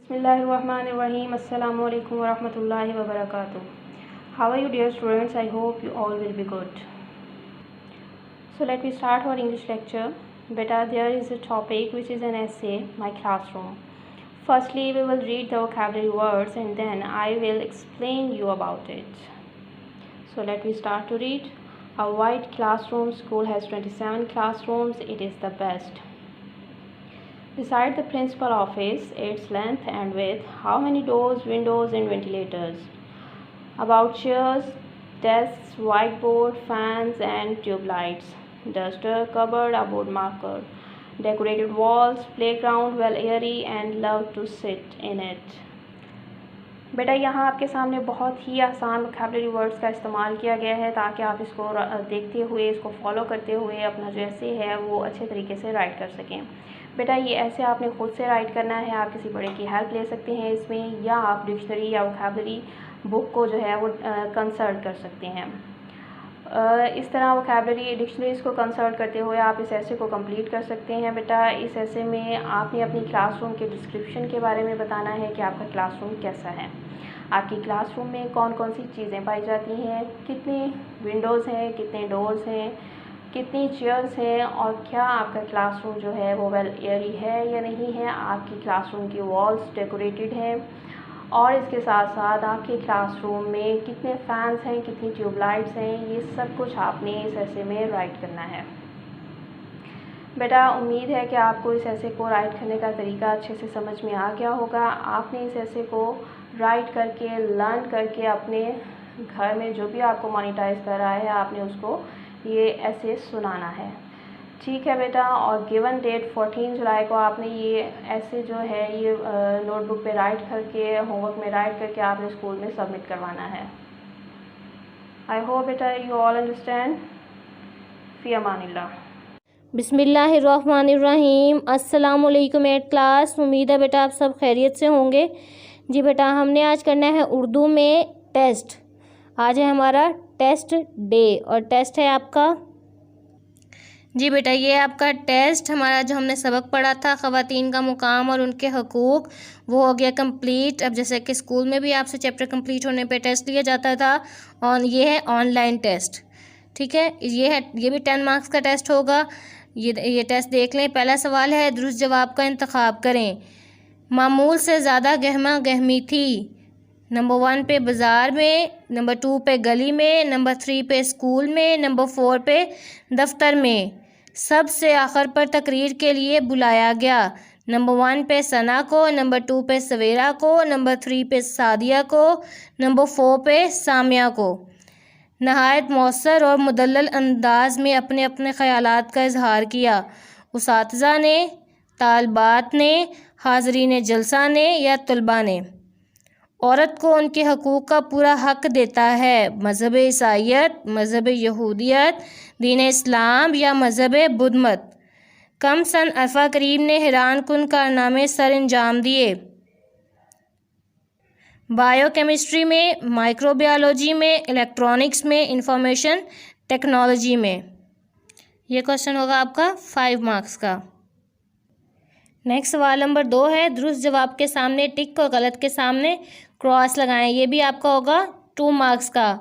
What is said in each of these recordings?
Bismillahirrahmanirrahim. Assalamu alaikum wa rahmatullahi wa barakatuh. How are you, dear students? I hope you all will be good. So let me start our English lecture. Beta, there is a topic which is an essay, My Classroom. Firstly, we will read the vocabulary words and then I will explain you about it. So let me start to read. A white classroom. School has 27 classrooms. It is the best. Beside the principal office, its length and width, how many doors, windows and ventilators? About chairs, desks, whiteboard, fans and tube lights. Duster, cupboard, a board marker. Decorated walls, playground, well airy and love to sit in it. बेटा यहाँ आपके सामने बहुत ही आसान vocabulary words का इस्तेमाल किया गया है ताकि आप इसको देखते हुए, इसको फॉलो करते हुए अपना जो ऐसे है वो अच्छे तरीके से राइट कर सकें। बेटा ये ऐसे आपने ख़ुद से राइट करना है, आप किसी बड़े की हेल्प ले सकते हैं इसमें, या आप डिक्शनरी या वोकैबुलरी बुक को जो है वो कंसल्ट कर सकते हैं। इस तरह वोकैबुलरी डिक्शनरीज को कंसल्ट करते हुए आप इस ऐसे को कंप्लीट कर सकते हैं। बेटा इस ऐसे में आपने अपनी क्लासरूम के डिस्क्रिप्शन के बारे में बताना है कि आपका क्लासरूम कैसा है, आपकी क्लासरूम में कौन कौन सी चीज़ें पाई जाती हैं, कितनी विंडोज़ हैं, कितने डोर्स हैं, कितनी चेयर्स हैं और क्या आपका क्लासरूम जो है वो वेल एयरी है या नहीं है, आपकी क्लासरूम की वॉल्स डेकोरेटेड हैं और इसके साथ साथ आपके क्लासरूम में कितने फैंस हैं, कितनी ट्यूबलाइट्स हैं, ये सब कुछ आपने इस ऐसे में राइट करना है। बेटा उम्मीद है कि आपको इस ऐसे को राइट करने का तरीका अच्छे से समझ में आ गया होगा। आपने इस ऐसे को राइट करके, लर्न करके अपने घर में जो भी आपको मॉनिटाइज कर रहा है आपने उसको ये ऐसे सुनाना है, ठीक है बेटा। और गिवन डेट 14 जुलाई को आपने ये ऐसे जो है ये नोटबुक पे राइट करके, होमवर्क में राइट करके आपने स्कूल में सबमिट करवाना है। आई होप बेटा यू ऑल अंडरस्टैंड। फ़ी अमानिल्लाह। बिस्मिल्लाहिर्रहमानिर्रहीम। अस्सलाम वालेकुम एट क्लास। उम्मीद है बेटा आप सब खैरियत से होंगे। जी बेटा हमने आज करना है उर्दू में टेस्ट। आज है हमारा टेस्ट डे और टेस्ट है आपका, जी बेटा ये आपका टेस्ट, हमारा जो हमने सबक पढ़ा था ख़वातीन का मुकाम और उनके हकूक़, वो हो गया कंप्लीट। अब जैसे कि स्कूल में भी आपसे चैप्टर कंप्लीट होने पे टेस्ट लिया जाता था, और ये है ऑनलाइन टेस्ट, ठीक है। ये भी 10 मार्क्स का टेस्ट होगा। ये टेस्ट देख लें। पहला सवाल है, दुरुस्त जवाब का इंतखाब करें। मामूल से ज़्यादा गहमा गहमी थी। नंबर 1 पे बाज़ार में, नंबर 2 पे गली में, नंबर 3 पे स्कूल में, नंबर 4 पे दफ्तर में। सबसे आखिर पर तकरीर के लिए बुलाया गया। नंबर 1 पे सना को, नंबर 2 पे सवेरा को, नंबर 3 पे सादिया को, नंबर 4 पे सामिया को। नहायत मौसर और मुदल्लल अंदाज में अपने अपने ख़यालात का इजहार किया। उसातिज़ा ने, तालबात ने, हाज़रीन जलसा ने या तलबा ने। औरत को उनके हकूक़ का पूरा हक़ देता है। मज़हब ईसाईयत, मज़हब यहूदियत, दीन इस्लाम या मज़हब बुद्ध मत। कम सन अल्फ़ा करीम ने हैरान कुन कारनामे सर अंजाम दिए। बायोकेमिस्ट्री में, माइक्रोबायोलॉजी में, इलेक्ट्रॉनिक्स में, इंफॉर्मेशन टेक्नोलॉजी में। ये क्वेश्चन होगा आपका 5 मार्क्स का। नेक्स्ट सवाल नंबर 2 है, दुरुस्त जवाब के सामने टिक और गलत के सामने क्रॉस लगाएं। ये भी आपका होगा 2 मार्क्स का।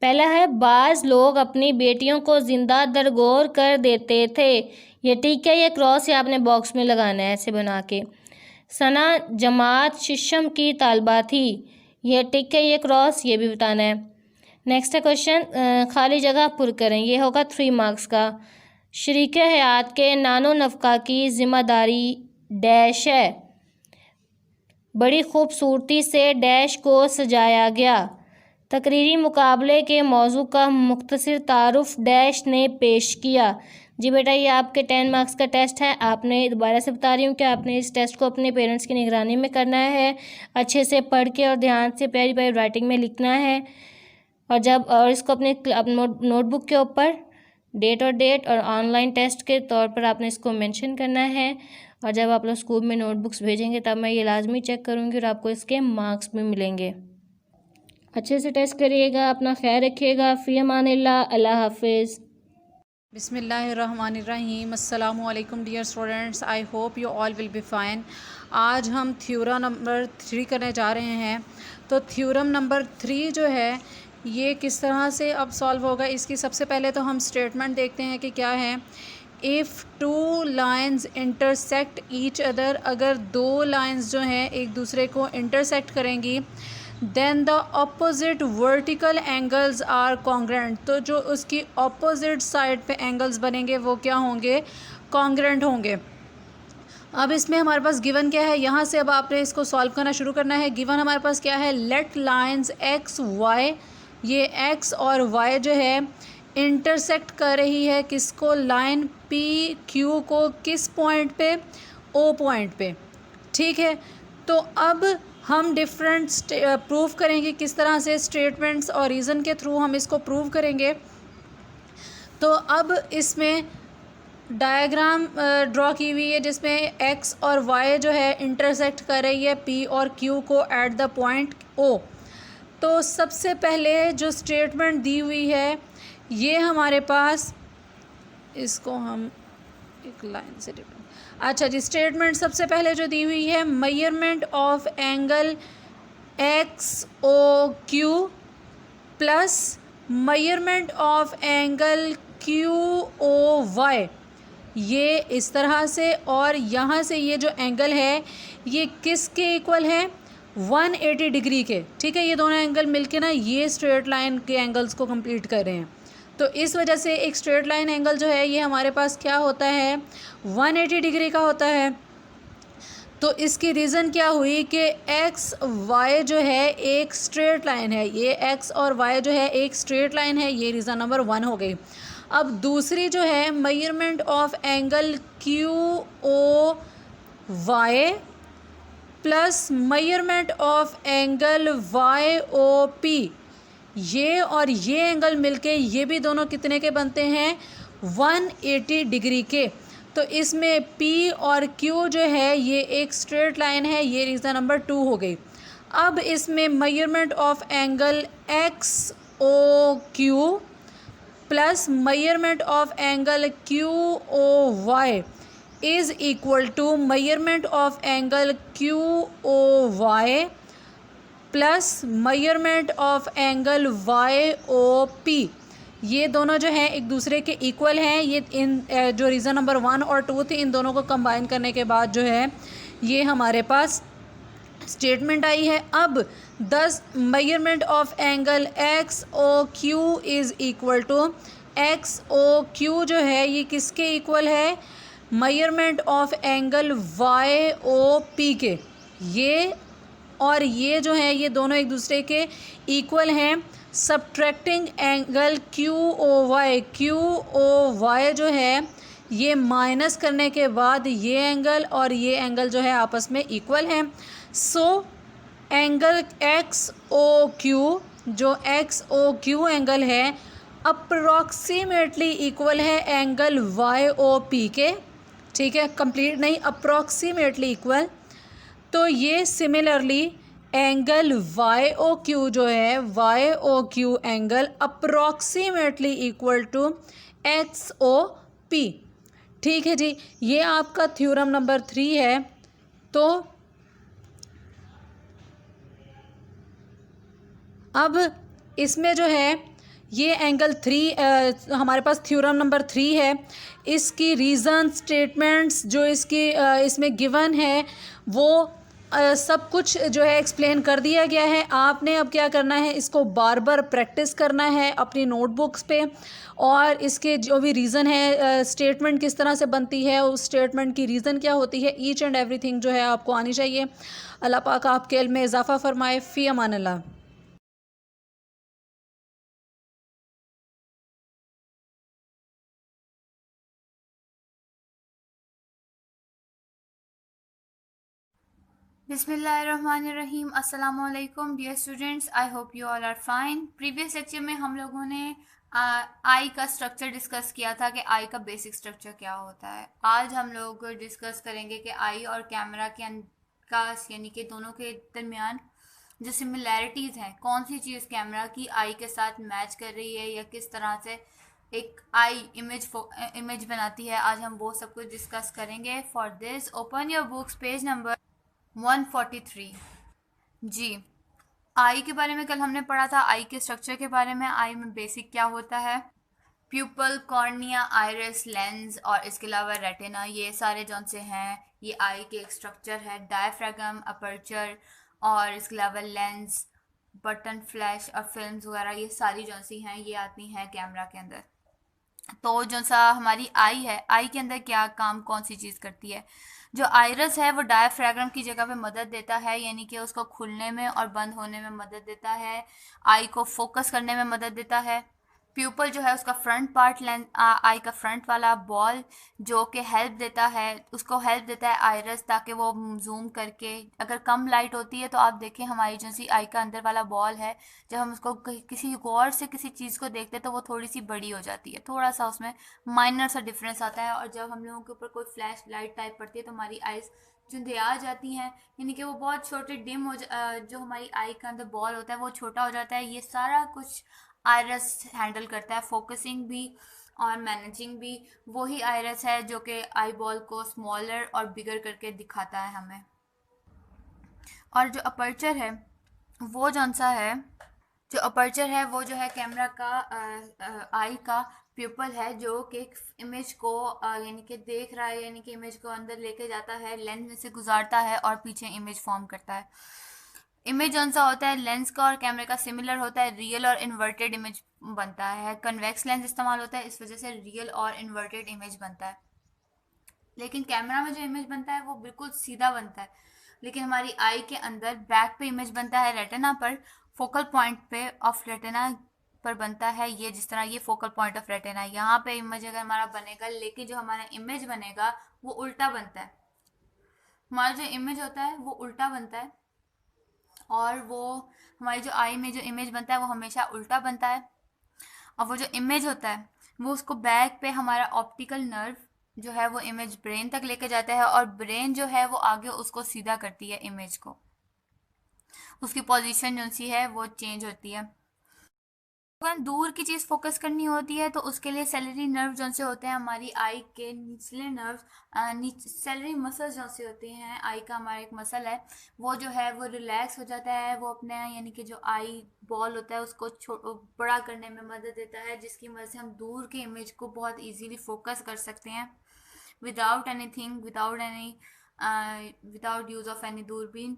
पहला है, बाज़ लोग अपनी बेटियों को ज़िंदा दरगोर कर देते थे। ये टिक है, ये क्रॉस या आपने बॉक्स में लगाना है ऐसे बना के। सना जमात शिशम की तालबा थी। ये टिक है, ये क्रॉस, ये भी बताना है। नेक्स्ट है क्वेश्चन, खाली जगह पुर करें। ये होगा 3 मार्क्स का। शरीक हयात के नानो नफ़का की ज़िम्मेदारी डैश है। बड़ी खूबसूरती से डैश को सजाया गया। तकरीरी मुकाबले के मौजू का मुख्तसर तारुफ डैश ने पेश किया। जी बेटा ये आपके 10 मार्क्स का टेस्ट है। आपने दोबारा से बता रही हूँ कि आपने इस टेस्ट को अपने पेरेंट्स की निगरानी में करना है, अच्छे से पढ़ के और ध्यान से प्यारी प्यारी राइटिंग में लिखना है। और इसको अपने नोटबुक के ऊपर डेट और ऑनलाइन टेस्ट के तौर पर आपने इसको मेंशन करना है। और जब आप लोग स्कूल में नोटबुक्स भेजेंगे तब मैं ये लाजमी चेक करूँगी और आपको इसके मार्क्स भी मिलेंगे। अच्छे से टेस्ट करिएगा, अपना ख्याल रखिएगा। फ़ी अमानिल्लाह, अल्लाह हाफिज़। बिस्मिल्लाहिर्रहमानिर्रहीम अस्सलामु अलैकुम dear students, I hope you all will be fine. आज हम थ्योरम नंबर 3 करने जा रहे हैं। तो थ्योरम नंबर 3 जो है ये किस तरह से अब सॉल्व होगा, इसकी सबसे पहले तो हम स्टेटमेंट देखते हैं कि क्या है। If two lines intersect each other, अगर दो लाइंस जो हैं एक दूसरे को इंटरसेक्ट करेंगी, then the opposite vertical angles are congruent, तो जो उसकी अपोजिट साइड पे एंगल्स बनेंगे वो क्या होंगे, कॉन्ग्रेंट होंगे। अब इसमें हमारे पास गिवन क्या है, यहाँ से अब आपने इसको सॉल्व करना शुरू करना है। गिवन हमारे पास क्या है, लेट लाइंस एक्स वाई, ये एक्स और वाई जो है इंटरसेक्ट कर रही है किसको, लाइन पी क्यू को, किस पॉइंट पे, ओ पॉइंट पे। ठीक है, तो अब हम डिफरेंट प्रूव करेंगे किस तरह से, स्टेटमेंट्स और रीज़न के थ्रू हम इसको प्रूव करेंगे। तो अब इसमें डायग्राम ड्रॉ की हुई है जिसमें एक्स और वाई जो है इंटरसेक्ट कर रही है पी और क्यू को एट द पॉइंट ओ। तो सबसे पहले जो स्टेटमेंट दी हुई है ये हमारे पास, इसको हम एक लाइन से डिफरेंट, अच्छा जी, स्टेटमेंट सबसे पहले जो दी हुई है, measurement of angle X O Q plus measurement of angle Q O Y, ये इस तरह से, और यहाँ से ये जो एंगल है ये किसके इक्वल है, 180 डिग्री के। ठीक है, ये दोनों एंगल मिलके ना ये स्ट्रेट लाइन के एंगल्स को कंप्लीट कर रहे हैं। तो इस वजह से एक स्ट्रेट लाइन एंगल जो है ये हमारे पास क्या होता है, 180 डिग्री का होता है। तो इसकी रीज़न क्या हुई कि एक्स वाई जो है एक स्ट्रेट लाइन है, ये एक्स और वाई जो है एक स्ट्रेट लाइन है, ये रीज़न नंबर 1 हो गई। अब दूसरी जो है measurement of angle Q O Y plus measurement of angle Y O P, ये और ये एंगल मिलके ये भी दोनों कितने के बनते हैं, 180 डिग्री के। तो इसमें P और Q जो है ये एक स्ट्रेट लाइन है, ये रीज़न नंबर 2 हो गई। अब इसमें measurement of angle X O Q plus measurement of angle Q O Y is equal to measurement of angle Q O Y plus measurement of angle Y O P, ये दोनों जो हैं एक दूसरे के इक्वल हैं। ये इन जो रीज़न नंबर 1 और 2 थे इन दोनों को कंबाइन करने के बाद जो है ये हमारे पास स्टेटमेंट आई है। अब 10 measurement of angle X O Q is equal to, X O Q जो है ये किसके इक्वल है, measurement of angle Y O P के। ये और ये जो है ये दोनों एक दूसरे के इक्वल हैं। Subtracting angle Q O Y, Q O Y जो है ये माइनस करने के बाद ये एंगल और ये एंगल जो है आपस में इक्वल हैं। So angle X O Q, जो एक्स ओ क्यू एंगल है अप्रॉक्सीमेटली इक्वल है एंगल वाई ओ पी के। ठीक है, कंप्लीट नहीं, अप्रॉक्सीमेटली इक्वल। तो ये similarly angle Y O Q जो है, Y O Q angle approximately equal to X O P. ठीक है जी, ये आपका थ्योरम नंबर 3 है। तो अब इसमें जो है ये एंगल 3 हमारे पास थ्योरम नंबर 3 है। इसकी रीज़न स्टेटमेंट्स जो इसकी इसमें गिवन है वो सब कुछ जो है एक्सप्लेन कर दिया गया है। आपने अब क्या करना है, इसको बार बार प्रैक्टिस करना है अपनी नोटबुक्स पे, और इसके जो भी रीज़न है, स्टेटमेंट किस तरह से बनती है, उस स्टेटमेंट की रीज़न क्या होती है, ईच एंड एवरीथिंग जो है आपको आनी चाहिए। अल्लाह पाक आपके इल्म में इजाफ़ा फरमाए। फ़ी अमान अल्लाह। बिस्मिल्लाहिर्रहमानिर्रहीम। अस्सलाम वालेकुम dear students, I hope you all are fine. Previous lecture में हम लोगों ने आई का स्ट्रक्चर डिस्कस किया था कि आई का बेसिक स्ट्रक्चर क्या होता है। आज हम लोग डिस्कस करेंगे कि आई और कैमरा के का यानी कि दोनों के दरमियान जो सिमिलैरिटीज़ हैं, कौन सी चीज़ कैमरा की आई के साथ मैच कर रही है या किस तरह से एक आई इमेज बनाती है। आज हम वो सब कुछ डिस्कस करेंगे। For this open your books page number 143। जी, आई के बारे में कल हमने पढ़ा था, आई के स्ट्रक्चर के बारे में। आई में बेसिक क्या होता है, प्यूपल, कॉर्निया, आइरिस, लेंस और इसके अलावा रेटिना, ये सारे जौन से हैं ये आई के एक स्ट्रक्चर है। डायफ्रागम, अपर्चर और इसके अलावा लेंस, बटन, फ्लैश और फिल्म्स वगैरह, ये सारी जौन सी हैं ये आती हैं कैमरा के अंदर। तो जो सा हमारी आई है, आई के अंदर क्या काम, कौन सी चीज़ करती है। जो आइरस है वो डायफ्रागम की जगह पे मदद देता है, यानी कि उसको खुलने में और बंद होने में मदद देता है। आई को फोकस करने में मदद देता है। प्यूपल जो है उसका फ्रंट पार्ट, आई का फ्रंट वाला बॉल जो कि हेल्प देता है, उसको हेल्प देता है आइरस, ताकि वो जूम करके, अगर कम लाइट होती है तो आप देखें हमारी जो सी आई का अंदर वाला बॉल है, जब हम उसको किसी गौर से किसी चीज़ को देखते हैं तो वो थोड़ी सी बड़ी हो जाती है, थोड़ा सा उसमें माइनर सा डिफरेंस आता है। और जब हम लोगों के ऊपर कोई फ्लैश लाइट टाइप पड़ती है तो हमारी आइज़ चुंधिया जाती हैं, यानी कि वो बहुत छोटे डिम जो हमारी आई का अंदर बॉल होता है वो छोटा हो जाता है। ये सारा कुछ आइरस हैंडल करता है, फोकसिंग भी और मैनेजिंग भी वही आइरस है जो कि आई बॉल को स्मॉलर और बिगर करके दिखाता है हमें। और जो अपर्चर है वो जौन सा है, जो अपर्चर है वो जो है कैमरा का आई का प्यूपल है, जो कि इमेज को यानी कि देख रहा है, यानी कि इमेज को अंदर लेके जाता है, लेंस में से गुजारता है और पीछे इमेज फॉर्म करता है। इमेज जौन सा होता है लेंस का और कैमरे का सिमिलर होता है, रियल और इन्वर्टेड इमेज बनता है। कन्वेक्स लेंस इस्तेमाल होता है, इस वजह से रियल और इन्वर्टेड इमेज बनता है। लेकिन कैमरा में जो इमेज बनता है वो बिल्कुल सीधा बनता है, लेकिन हमारी आई के अंदर बैक पे इमेज बनता है, रेटिना पर, फोकल पॉइंट पे ऑफ रेटिना पर बनता है। ये जिस तरह ये फोकल पॉइंट ऑफ रेटिना है, यहाँ पे इमेज अगर हमारा बनेगा, लेकिन जो हमारा इमेज बनेगा वो उल्टा बनता है। हमारा जो इमेज होता है वो उल्टा बनता है, और वो हमारी जो आई में जो इमेज बनता है वो हमेशा उल्टा बनता है। और वो जो इमेज होता है वो उसको बैक पे हमारा ऑप्टिकल नर्व जो है वो इमेज ब्रेन तक लेके जाता है, और ब्रेन जो है वो आगे उसको सीधा करती है इमेज को, उसकी पोजीशन जो सी है वो चेंज होती है। अगर दूर की चीज़ फोकस करनी होती है तो उसके लिए सेलरी नर्व जो से होते हैं हमारी आई के निचले नर्व, सेलरी मसल जो से होते हैं, आई का हमारा एक मसल है वो जो है वो रिलैक्स हो जाता है, वो अपने यानी कि जो आई बॉल होता है उसको बड़ा करने में मदद देता है, जिसकी वजह से हम दूर के इमेज को बहुत इजीली फोकस कर सकते हैं without anything, without use of any दूरबीन।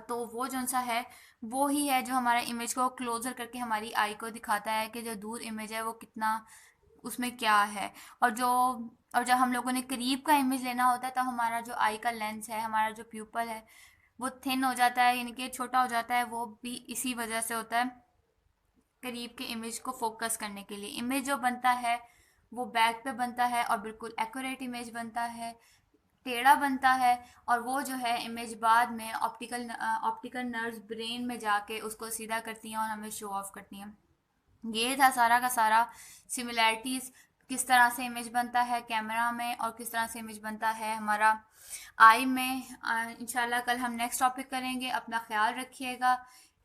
तो वो जौन सा है वो ही है जो हमारा इमेज को क्लोजर करके हमारी आई को दिखाता है कि जो दूर इमेज है वो कितना, उसमें क्या है। और जब हम लोगों ने करीब का इमेज लेना होता है तो हमारा जो आई का लेंस है, हमारा जो प्यूपल है वो थिन हो जाता है, यानी कि छोटा हो जाता है। वो भी इसी वजह से होता है, करीब के इमेज को फोकस करने के लिए। इमेज जो बनता है वो बैक पे बनता है और बिल्कुल एक्यूरेट इमेज बनता है, टेढ़ा बनता है, और वो जो है इमेज बाद में ऑप्टिकल नर्व्स ब्रेन में जाके उसको सीधा करती हैं और हमें शो ऑफ करती हैं। ये था सारा का सारा सिमिलैरिटीज़, किस तरह से इमेज बनता है कैमरा में और किस तरह से इमेज बनता है हमारा आई में। इंशाल्लाह कल हम नेक्स्ट टॉपिक करेंगे। अपना ख्याल रखिएगा,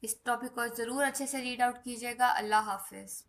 इस टॉपिक को ज़रूर अच्छे से रीड आउट कीजिएगा। अल्लाह हाफिज़।